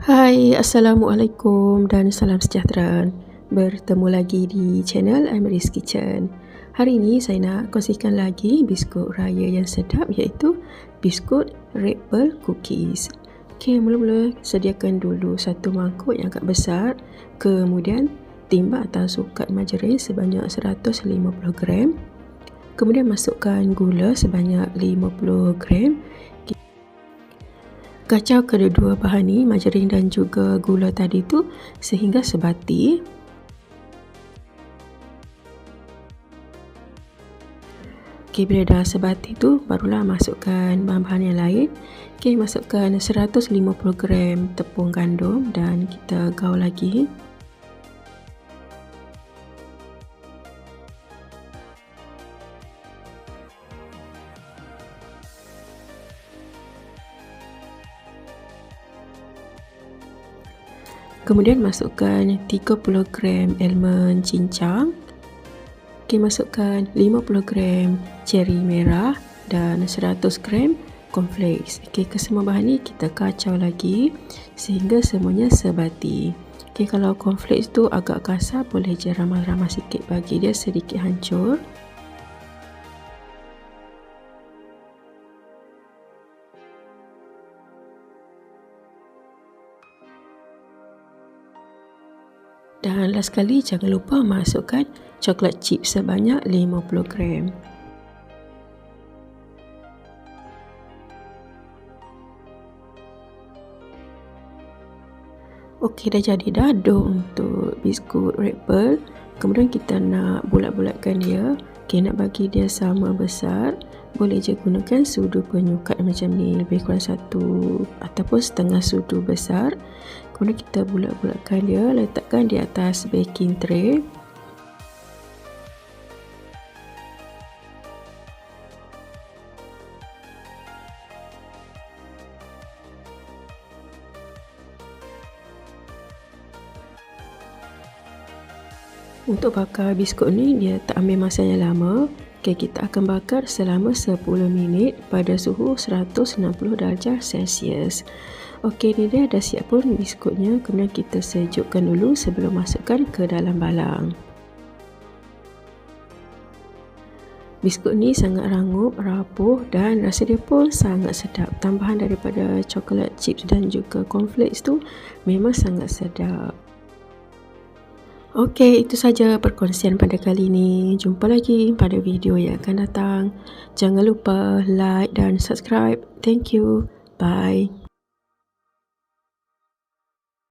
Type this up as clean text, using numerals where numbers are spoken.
Hai, Assalamualaikum dan salam sejahtera. Bertemu lagi di channel Ameri's Kitchen. Hari ini saya nak kongsikan lagi biskut raya yang sedap, iaitu biskut Red Pearl Cookies. Okey, mula-mula sediakan dulu satu mangkuk yang agak besar. Kemudian timbang atau sukat margarin sebanyak 150 gram. Kemudian masukkan gula sebanyak 50 gram. Kacau kedua-dua bahan ni, margarin dan juga gula tadi tu sehingga sebati. Okey, bila dah sebati tu barulah masukkan bahan-bahan yang lain. Okey, masukkan 150 gram tepung gandum dan kita gaul lagi. Kemudian masukkan 30 gram almond cincang. Okey, masukkan 50 gram ceri merah dan 100 gram cornflakes. Okey, kesemua bahan ni kita kacau lagi sehingga semuanya sebati. Okey, kalau cornflakes tu agak kasar, boleh je ramah-ramah sikit bagi dia sedikit hancur. Dan last sekali, jangan lupa masukkan coklat chip sebanyak 50 gram. Okey, dah jadi dah dough untuk biskut Red Pearl. Kemudian kita nak bulat-bulatkan dia. Okey, nak bagi dia sama besar, boleh je gunakan sudu penyukat macam ni, lebih kurang 1 ataupun setengah sudu besar. Kemudian kita bulat-bulatkan dia, letakkan di atas baking tray. Untuk bakar biskut ni, dia tak ambil masa yang lama. Okay, kita akan bakar selama 10 minit pada suhu 160 darjah Celsius. Okey, ni dia dah siap pun biskutnya. Kemudian kita sejukkan dulu sebelum masukkan ke dalam balang. Biskut ni sangat rangup, rapuh dan rasa dia pun sangat sedap. Tambahan daripada coklat chips dan juga cornflakes tu memang sangat sedap. Okey, itu saja perkongsian pada kali ini. Jumpa lagi pada video yang akan datang. Jangan lupa like dan subscribe. Thank you. Bye.